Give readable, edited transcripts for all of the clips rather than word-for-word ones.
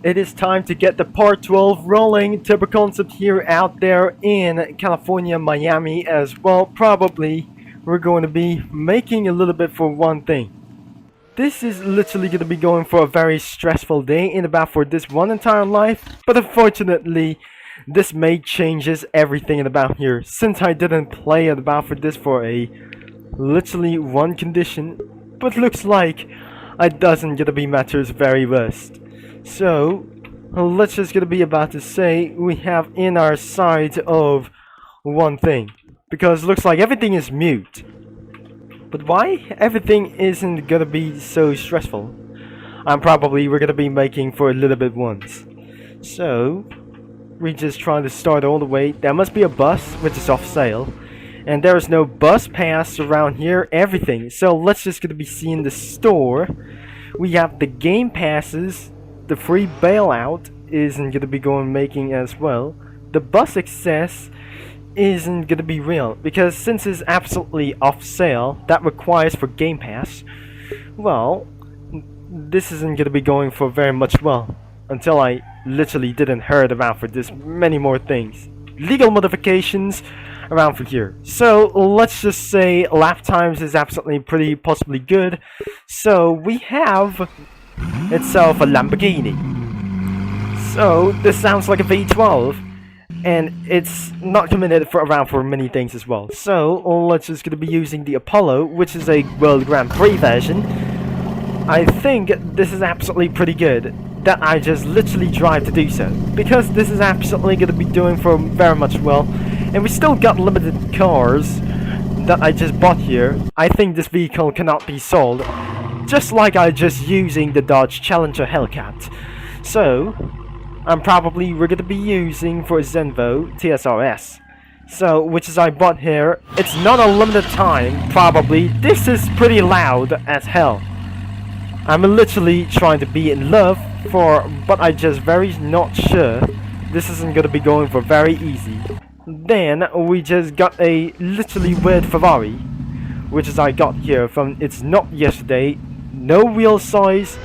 It is time to get the part 12 rolling. Turbo Concept here out there in California, Miami as well. Probably we're going to be making a little bit for one thing. This is literally going to be going for a very stressful day in about for this one entire life. But unfortunately, this may changes everything in about here. Since I didn't play at about for this for a literally one condition. But looks like it doesn't gonna be matters very worst. So let's just gonna be about to say we have in our side of one thing, because looks like everything is mute. But why everything isn't gonna be so stressful? We're gonna be making for a little bit once. So we just trying to start all the way. There must be a bus which is off sale, and there is no bus pass around here. Everything. So let's just gonna be seeing the store. We have the game passes. The free bailout isn't gonna be going making as well. The bus access isn't gonna be real, because since it's absolutely off sale, that requires for game pass. Well, this isn't gonna be going for very much well, until I literally didn't heard about for this many more things. Legal modifications around for here. So let's just say lap times is absolutely pretty possibly good. So we have itself a Lamborghini. So this sounds like a V12, and it's not committed for around for many things as well. So let's just gonna be using the Apollo, which is a World Grand Prix version. I think this is absolutely pretty good that I just literally drive to do so, because this is absolutely gonna be doing for very much well. And we still got limited cars that I just bought here. I think this vehicle cannot be sold, just like I just using the Dodge Challenger Hellcat. So we're gonna be using for Zenvo TSRS. So which is I bought here. It's not a limited time. Probably this is pretty loud as hell. I'm literally trying to be in love but I just very not sure this isn't gonna be going for very easy. Then we just got a literally weird Ferrari, which is I got here from it's not yesterday. No wheel size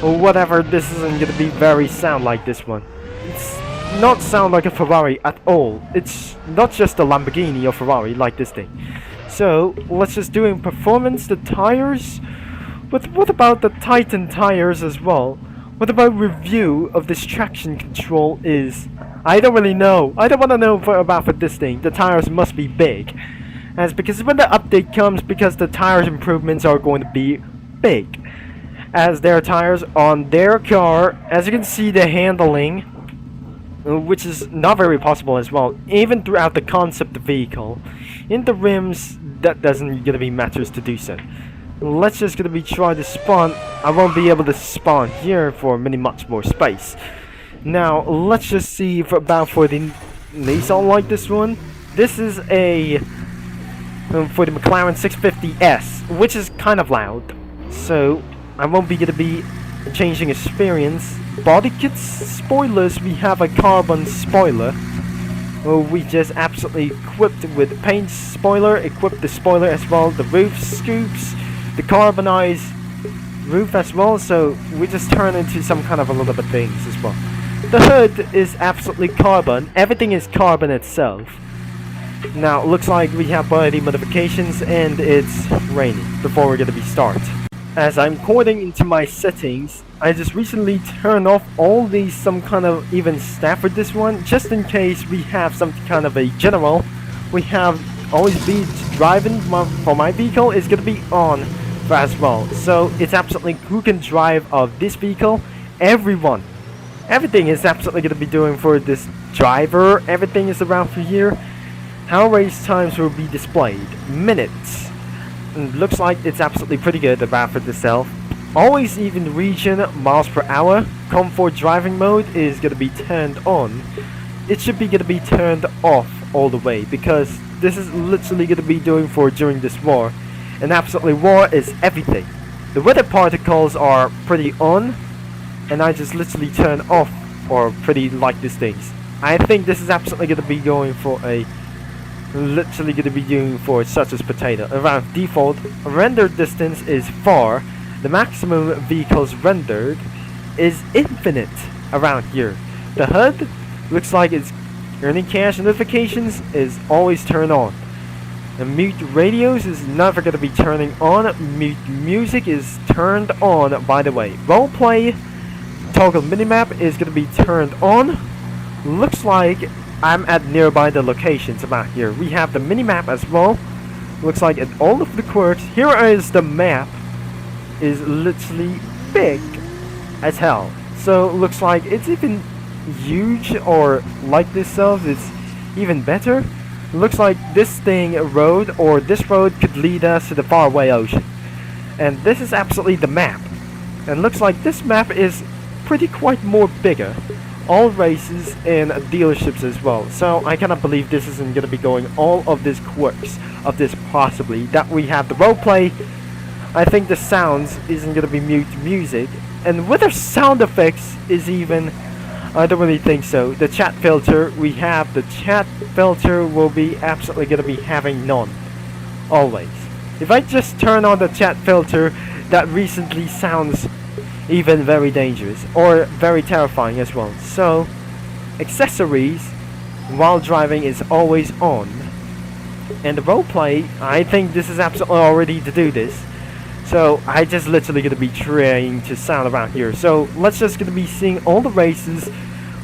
or whatever. This isn't gonna be very sound like this one. It's not sound like a Ferrari at all. It's not just a Lamborghini or Ferrari like this thing. So let's just do in performance the tires. But what about the Titan tires as well? What about review of this traction control is? I don't really know. I don't want to know about this thing. The tires must be big. Because when the update comes, because the tires improvements are going to be big. As their tires on their car, as you can see the handling, which is not very possible as well, even throughout the concept of vehicle. In the rims, that doesn't gonna be matters to do so. Let's just gonna be trying to spawn. I won't be able to spawn here for much more space. Now let's just see for the Nissan like this one. This is a for the McLaren 650S, which is kind of loud. So I won't be gonna be changing experience. Body kits, spoilers. We have a carbon spoiler. We just absolutely equipped with paint spoiler. Equipped the spoiler as well. The roof scoops. The carbonized roof as well, so we just turn into some kind of a little bit things as well. The hood is absolutely carbon. Everything is carbon itself. Now it looks like we have body modifications, and it's raining before we're gonna be start. As I'm coding into my settings, I just recently turned off all these some kind of even staff for this one, just in case we have some kind of a general. We have always be driving for my vehicle is gonna be on as well. So it's absolutely who can drive of this vehicle. Everything is absolutely gonna be doing for this driver. Everything is around for here. How race times will be displayed. Minutes. And looks like it's absolutely pretty good about for itself. Always even region miles per hour. Comfort driving mode is gonna be turned on. It should be gonna be turned off all the way, because this is literally gonna be doing for during this war. And absolutely war is everything. The weather particles are pretty on, and I just literally turn off or pretty like these things. I think this is absolutely gonna be going for a literally gonna be doing for such as potato. Around default render distance is far. The maximum vehicles rendered is infinite. around here. The HUD looks like it's earning cash notifications is always turned on. And mute radios is never going to be turning on. Mute music is turned on, by the way. Roleplay toggle minimap is going to be turned on. Looks like I'm at nearby the locations about here. We have the minimap as well. Looks like at all of the quirks. Here is the map. Is literally big as hell. So looks like it's even huge, or like this self, it's even better. Looks like this road could lead us to the faraway ocean. And this is absolutely the map. And looks like this map is pretty quite more bigger. All races and dealerships as well. So I cannot believe this isn't going to be going all of these quirks of this possibly. That we have the roleplay. I think the sounds isn't going to be mute music. And whether sound effects is even, I don't really think so. The chat filter, we have the chat filter will be absolutely going to be having none. Always. If I just turn on the chat filter, that recently sounds even very dangerous or very terrifying as well. So, accessories while driving is always on. And the roleplay, I think this is absolutely already to do this. So I just literally gonna be trying to sound around here. So let's just gonna be seeing all the races.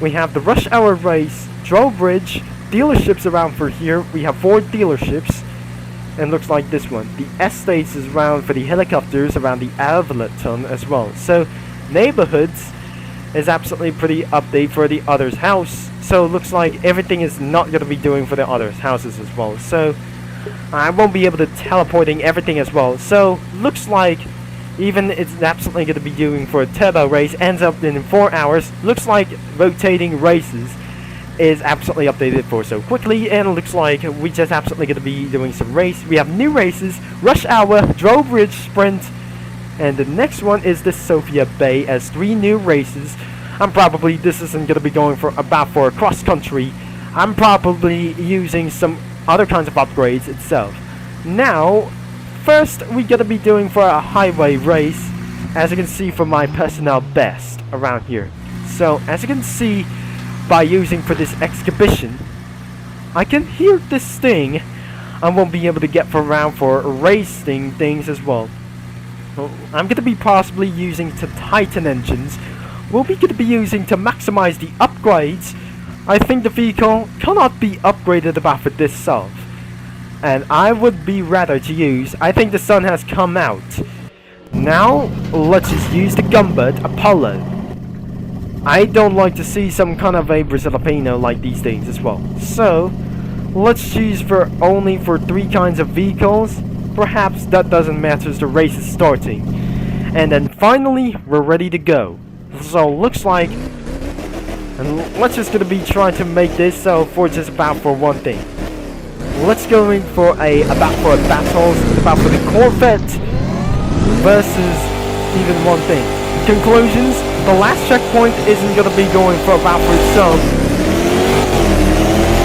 We have the rush hour race, drawbridge, dealerships around for here. We have 4 dealerships, and looks like this one. The estates is around for the helicopters around the Alverton as well. So neighborhoods is absolutely pretty update for the others' house. So looks like everything is not gonna be doing for the others' houses as well. So I won't be able to teleporting everything as well. So looks like even it's absolutely going to be doing for a turbo race ends up in 4 hours. Looks like rotating races is absolutely updated for so quickly, and it looks like we just absolutely going to be doing some race. We have new races, rush hour, drawbridge sprint, and the next one is the Sophia Bay as 3 new races. This isn't going to be going for a cross country. I'm probably using some other kinds of upgrades itself. Now, first we gotta be doing for a highway race, as you can see from my personnel best around here. So, as you can see by using for this exhibition, I can hear this thing. I won't be able to get around for racing things as well. I'm gonna be possibly using the Titan engines. We'll be gonna be using to maximize the upgrades. I think the vehicle cannot be upgraded about for this self. And I would be rather to use, I think the sun has come out. Now, let's just use the Gumbird Apollo. I don't like to see some kind of a Brasilipino like these things as well. So, let's choose for only for 3 kinds of vehicles. Perhaps that doesn't matter as the race is starting. And then finally, we're ready to go. So, looks like, and let's just gonna be trying to make this so for just about for one thing. Let's go in for a battle about for the Corvette versus even one thing. Conclusions, the last checkpoint isn't gonna be going for about for itself.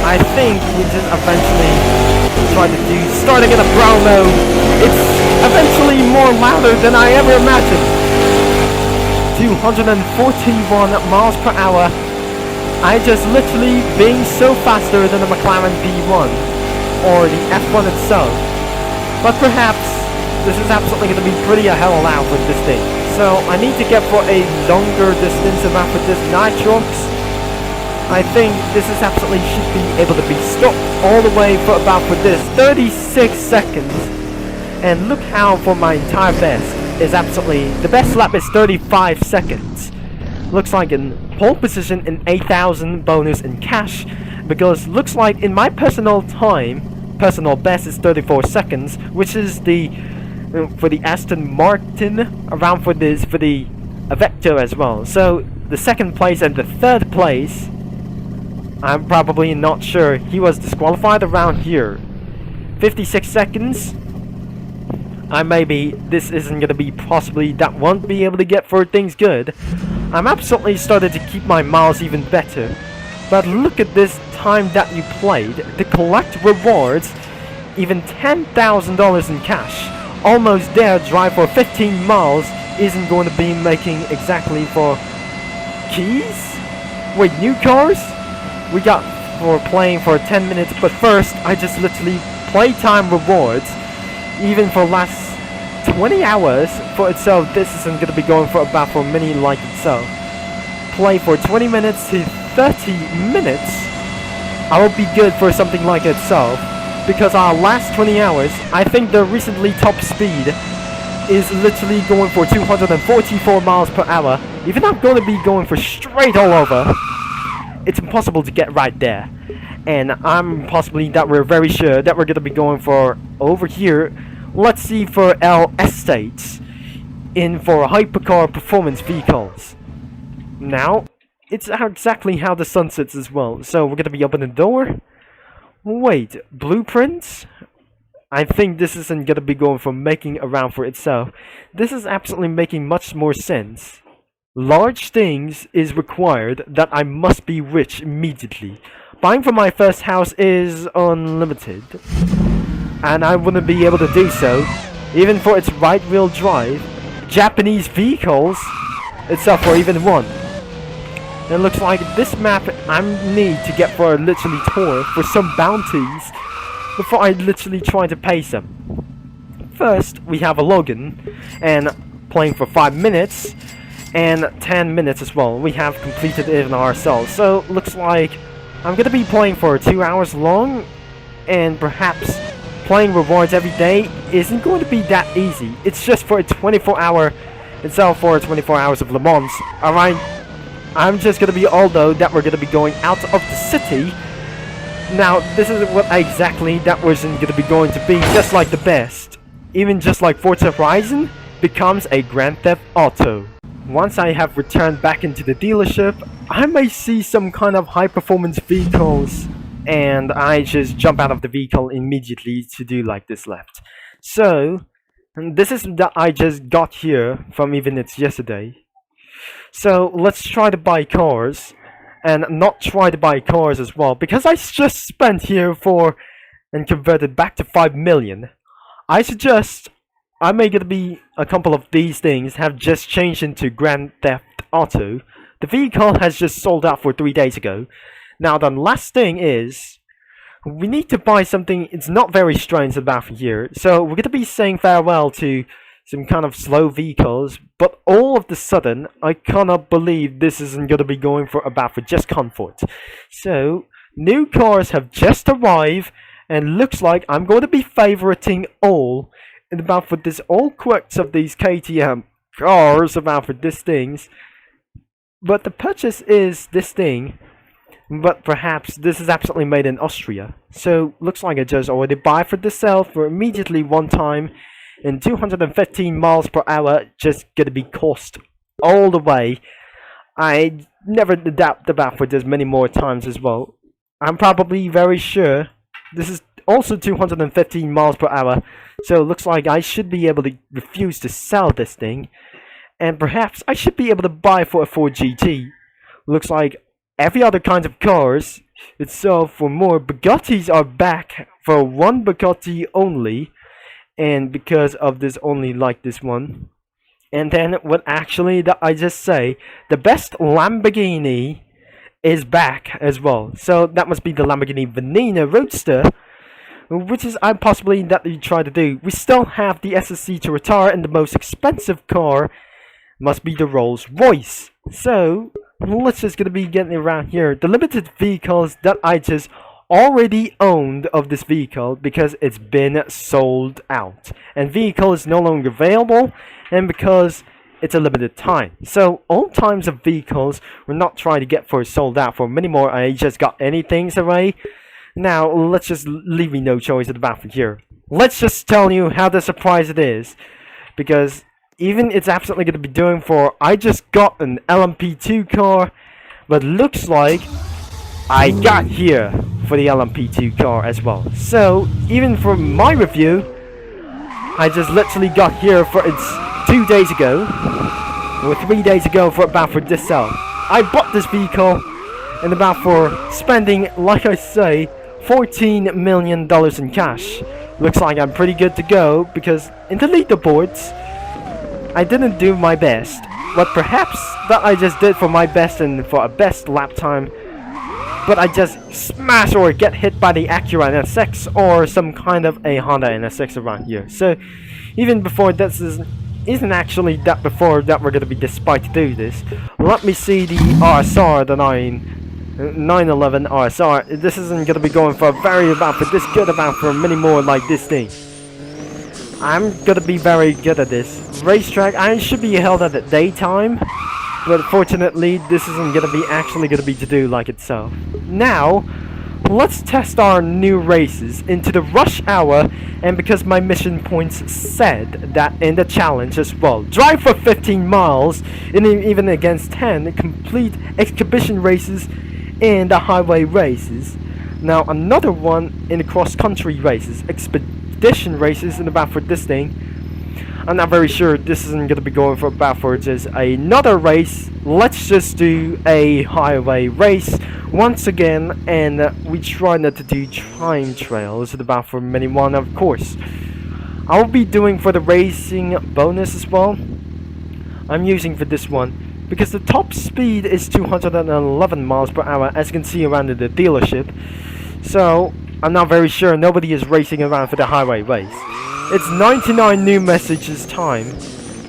I think we just eventually try to do starting in a promo. It's eventually more louder than I ever imagined. 241 miles per hour. I just literally being so faster than the McLaren P1 or the F1 itself. But perhaps this is absolutely going to be pretty a hell loud with this thing. So I need to get for a longer distance about with this Nitrox. I think this is absolutely should be able to be stopped all the way for about for this 36 seconds. And look how for my entire best is absolutely the best lap is 35 seconds. Looks like in pole position in 8,000 bonus in cash, because looks like in my personal best is 34 seconds, which is the for the Aston Martin around for the Vector as well. So the second place and the third place, I'm probably not sure. He was disqualified around here. 56 seconds. This isn't gonna be possibly that won't be able to get for things good. I'm absolutely started to keep my miles even better. But look at this time that you played to collect rewards, even $10,000 in cash. Almost there, drive for 15 miles isn't going to be making exactly for keys. Wait, new cars? We got for playing for 10 minutes, but first, I just literally playtime rewards, even for last 20 hours for itself. This isn't gonna be going for about for a mini like itself. Play for 20 minutes to 30 minutes. I will be good for something like itself, because our last 20 hours, I think the recently top speed is literally going for 244 miles per hour. Even I'm going to be going for straight all over, it's impossible to get right there. And I'm possibly that we're very sure that we're going to be going for over here. Let's see for our estates in for hypercar performance vehicles. Now, it's exactly how the sun sets as well. So we're going to be opening the door. Wait, blueprints? I think this isn't going to be going for making around for itself. This is absolutely making much more sense. Large things is required that I must be rich immediately. Buying for my first house is unlimited, and I wouldn't be able to do so, even for its right-wheel drive. Japanese vehicles itself, or even one. It looks like this map I need to get for a literally tour for some bounties before I literally try to pay some. First, we have a Logan, and playing for 5 minutes, and 10 minutes as well. We have completed it ourselves, so looks like I'm gonna be playing for 2 hours long, and perhaps playing rewards every day isn't going to be that easy. It's just for a 24-hour itself, for 24 hours of Le Mans. Alright, I'm just gonna be, although that we're gonna be going out of the city. Now, this is what exactly that wasn't gonna be going to be, just like the best. Even just like Forza Horizon becomes a Grand Theft Auto. Once I have returned back into the dealership, I may see some kind of high performance vehicles, and I just jump out of the vehicle immediately to do like this left. So, this is that I just got here from even it's yesterday. So let's try to buy cars, and not try to buy cars as well, because I just spent here for and converted back to 5 million. I suggest I may gonna be a couple of these things have just changed into Grand Theft Auto. The vehicle has just sold out for 3 days ago. Now the last thing is, we need to buy something. It's not very strange about here, so we're gonna be saying farewell to some kind of slow vehicles, but all of the sudden I cannot believe this isn't gonna be going for about for just comfort. So new cars have just arrived, and looks like I'm going to be favoriting all and about for this all quirks of these KTM cars about for these things. But the purchase is this thing, but perhaps this is absolutely made in Austria. So looks like I just already buy for this sale for immediately one time, and 215 miles per hour just gonna be cost all the way. I never adapt about for this many more times as well. I'm probably very sure this is also 215 miles per hour, so it looks like I should be able to refuse to sell this thing, and perhaps I should be able to buy for a Ford GT. Looks like every other kind of cars itself for more. Bugattis are back for one Bugatti only, and because of this only like this one. And then what actually that I just say, the best Lamborghini is back as well. So that must be the Lamborghini Veneno Roadster, which is I possibly that you try to do. We still have the SSC to retire, and the most expensive car must be the Rolls Royce. So let's just gonna be getting around here. The limited vehicles that I just already owned of this vehicle, because it's been sold out, and vehicle is no longer available, and because it's a limited time. So all times of vehicles we're not trying to get for sold out for many more. I just got anything away. Now let's just leave me no choice at the back from here. Let's just tell you how the surprise it is, because even it's absolutely going to be doing for, I just got an LMP2 car, but looks like I got here for the LMP2 car as well. So even for my review, I just literally got here for it's 2 days ago, or 3 days ago for about for this sale. I bought this vehicle and about for spending, like I say, $14 million in cash. Looks like I'm pretty good to go, because in the leaderboards I didn't do my best. what perhaps that I just did for my best and for a best lap time, but I just smash or get hit by the Acura NSX or some kind of a Honda NSX around here. So even before this isn't actually that before that we're gonna be despite to do this. Let me see the RSR, the 911 RSR. This isn't gonna be going for a very about for this good about for many more like this thing. I'm gonna be very good at this racetrack. I should be held at the daytime, but fortunately this isn't gonna be actually gonna be to do like itself. Now let's test our new races into the rush hour, and because my mission points said that in the challenge as well, drive for 15 miles and even against 10 complete exhibition races in the highway races. Now another one in the cross-country races, expedition races, and about for this thing. I'm not very sure this isn't going to be going for about for just another race. Let's just do a highway race once again, and we try not to do time trails about for many one, of course. I'll be doing for the racing bonus as well. I'm using for this one because the top speed is 211 miles per hour, as you can see around in the dealership. So I'm not very sure. Nobody is racing around for the highway race. It's 99 new messages time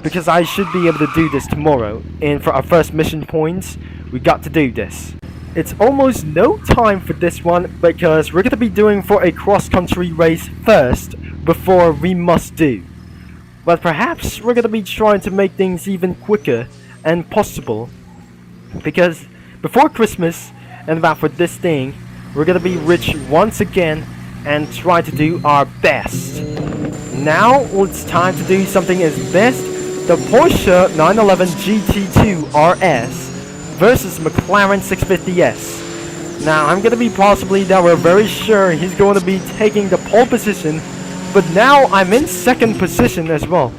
because I should be able to do this tomorrow, and for our first mission points we got to do this. It's almost no time for this one because we're going to be doing for a cross-country race first before we must do. But perhaps we're going to be trying to make things even quicker and possible, because before Christmas and about for this thing we're going to be rich once again and try to do our best. Now it's time to do something as best. The Porsche 911 GT2 RS versus McLaren 650S. Now I'm gonna be possibly that we're very sure he's going to be taking the pole position, but now I'm in second position as well.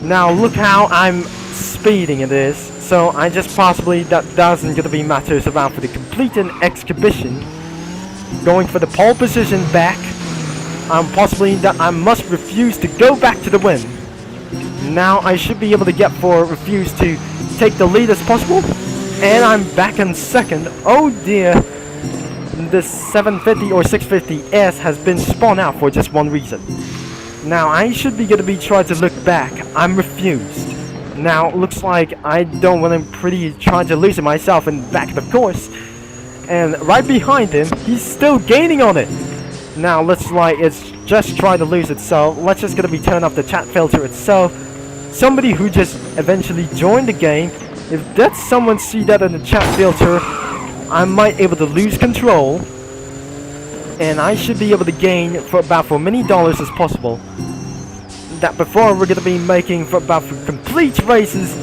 Now look how I'm speeding it is. So I just possibly that doesn't gonna be matters about for the complete and exhibition. Going for the pole position back. Possibly that I must refuse to go back to the win. Now I should be able to get for refuse to take the lead as possible, and I'm back in second. Oh dear, this 750 or 650S has been spawned out for just one reason. Now I should be gonna be trying to look back. I'm refused. Now it looks like I don't want to pretty trying to lose it myself in back of course, and right behind him he's still gaining on it. Now let's it's just try to lose it, so let's just gonna be turn off the chat filter itself. Somebody who just eventually joined the game, if that someone see that in the chat filter, I might able to lose control, and I should be able to gain for about for many dollars as possible. That before we're gonna be making for about for complete races,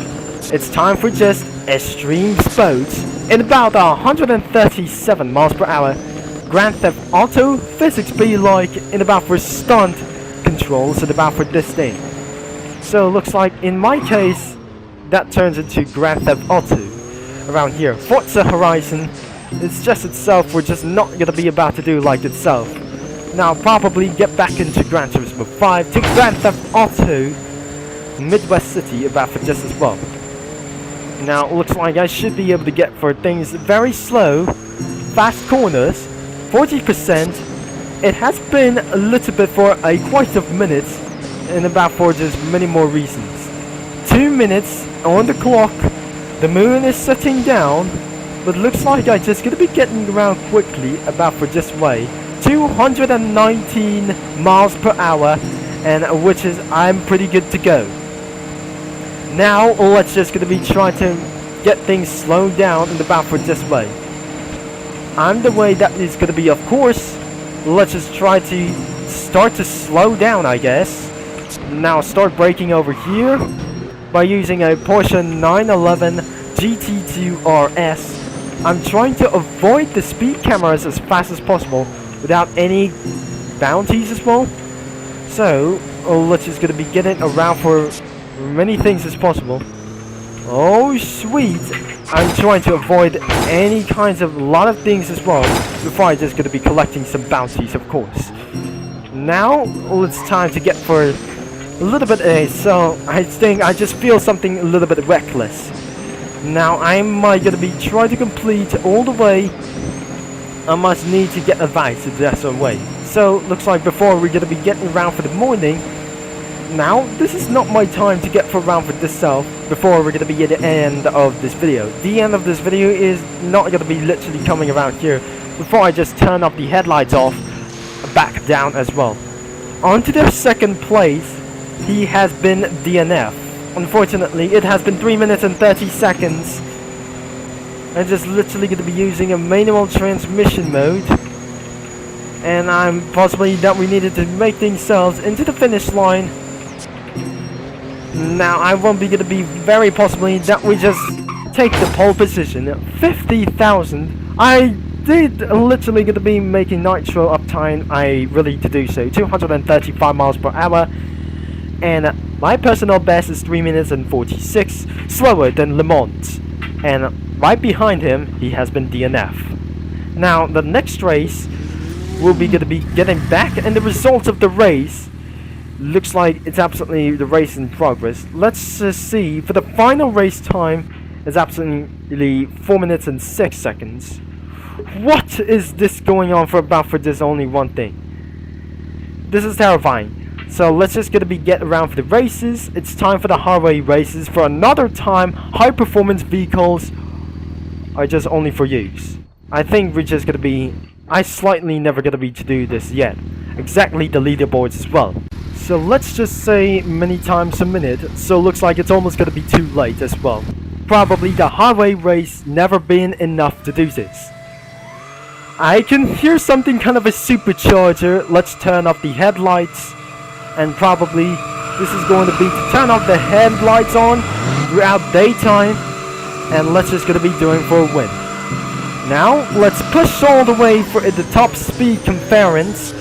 it's time for just extreme sports in about 137 miles per hour. Grand Theft Auto physics be like in about for stunt controls and about for this thing. So it looks like in my case that turns into Grand Theft Auto around here. Forza Horizon, it's just itself, we're just not gonna be about to do like itself. Now probably get back into Gran Turismo 5 to Grand Theft Auto Midwest City about for just as well. Now it looks like I should be able to get for things very slow, fast corners, 40%. It has been a little bit for quite a minute, and about for just many more reasons. 2 minutes on the clock. The moon is setting down, but looks like I just gonna be getting around quickly about for this way. 219 miles per hour, and which is I'm pretty good to go. Now let's just gonna be trying to get things slowed down and about for this way. I'm the way that is gonna be, of course. Let's just try to start to slow down, I guess. Now start braking over here by using a Porsche 911 GT2 RS. I'm trying to avoid the speed cameras as fast as possible without any bounties as well. So let's just gonna be getting around for many things as possible. Oh sweet, I'm trying to avoid any kinds of lot of things as well before I just gonna be collecting some bounties, of course. Now it's time to get for a little bit so I think I just feel something a little bit reckless. Now I might gonna be trying to complete all the way. I must need to get advice if that's the way. So looks like before we're gonna be getting around for the morning. Now this is not my time to get for around for this self before we're gonna be at the end of this video. The end of this video is not gonna be literally coming around here before I just turn up the headlights off, back down as well. On to the second place, he has been DNF. Unfortunately, it has been 3 minutes and 30 seconds. I'm just literally going to be using a manual transmission mode. And I'm possibly that we needed to make themselves into the finish line. Now, I won't be going to be very possibly that we just take the pole position. 50,000. I did literally going to be making nitro uptime. I really to do so. 235 miles per hour. And my personal best is 3 minutes and 46, slower than Le Mans. And right behind him, he has been DNF. Now, the next race, we'll be going to be getting back, and the results of the race looks like it's absolutely the race in progress. Let's see. For the final race time, is absolutely 4 minutes and 6 seconds. What is this going on for this only one thing? This is terrifying. So let's just gonna be get around for the races. It's time for the highway races. For another time, high performance vehicles are just only for use. I think we're just gonna be, I slightly never gonna be to do this yet. Exactly the leaderboards as well. So let's just say many times a minute. So looks like it's almost gonna be too late as well. Probably the highway race never been enough to do this. I can hear something kind of a supercharger. Let's turn off the headlights. And probably this is going to be to turn off the headlights on throughout daytime. And let's just gonna be doing for a win. Now let's push all the way for the top speed conference.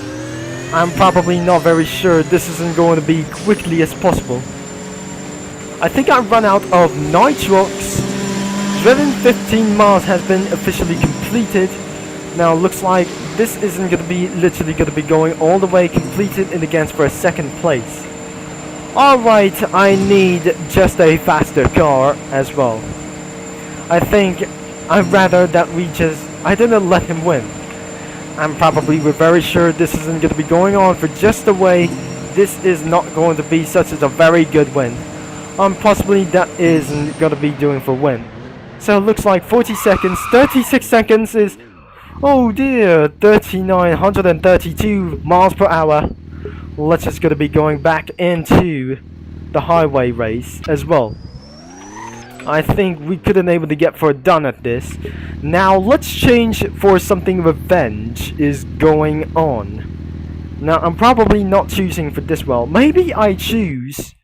I'm probably not very sure this isn't going to be quickly as possible. I think I run out of nitrox. Driven 15 miles has been officially completed. Now looks like this isn't going to be literally going to be going all the way completed in against for a second place. Alright, I need just a faster car as well. I think I'd rather that I didn't let him win. I'm probably we're very sure this isn't going to be going on for just a way. This is not going to be such as a very good win. Possibly that isn't going to be doing for win. So it looks like 40 seconds, 36 seconds is, oh dear, 3,932 miles per hour. Let's just going to be going back into the highway race as well. I think we couldn't able to get for done at this. Now let's change for something revenge is going on. Now I'm probably not choosing for this well. Maybe I choose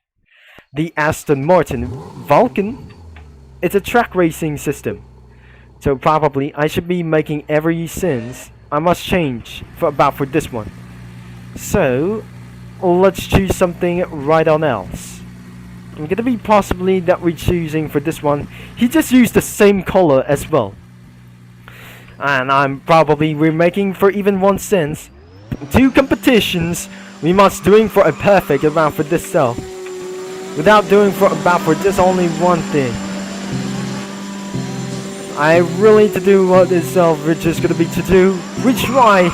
the Aston Martin Vulcan. It's a track racing system. So probably I should be making every since I must change for this one. So let's choose something right on else. I'm gonna be possibly that we're choosing for this one. He just used the same color as well. And we're making for even 1 cent. 2 competitions. We must doing for a perfect around for this self. Without doing for this only one thing. I really to do what this self we're just gonna be to do. We try.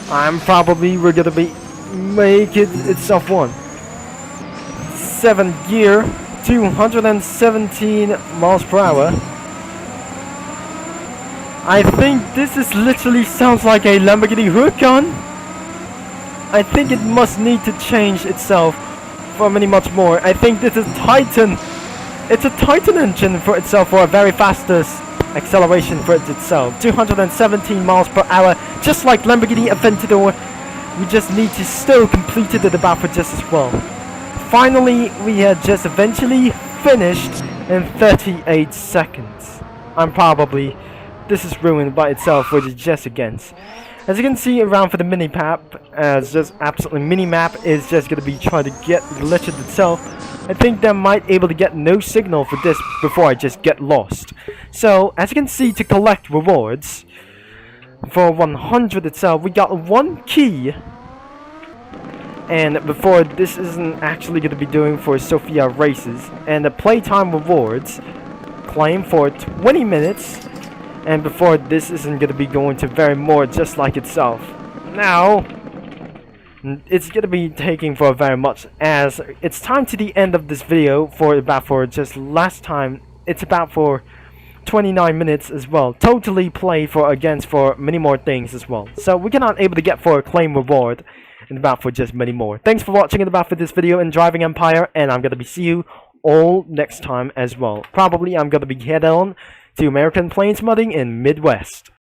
We're gonna be make it itself one. 7th gear, 217 miles per hour. I think this is literally sounds like a Lamborghini Huracan. I think it must need to change itself for many much more. I think this is Titan. It's a Titan engine for itself for a very fastest acceleration for itself. 217 miles per hour, just like Lamborghini Aventador. We just need to still complete it at about for just as well. Finally, we had just eventually finished in 38 seconds. This is ruined by itself for the just against. As you can see around for the mini-map, just absolutely mini-map is just going to be trying to get glitched itself. I think they might able to get no signal for this before I just get lost. So, as you can see, to collect rewards, for 100 itself, we got 1 key. And before, this isn't actually going to be doing for Sophia races. And the playtime rewards claim for 20 minutes. And before, this isn't going to be going to vary more just like itself. Now, it's going to be taking for very much, as it's time to the end of this video for just last time. It's about for 29 minutes as well. Totally play for against for many more things as well. So we're not able to get for a claim reward and about for just many more. Thanks for watching and about for this video in Driving Empire, and I'm gonna be see you all next time as well. Probably I'm gonna be head on to American Plains Modding in Midwest.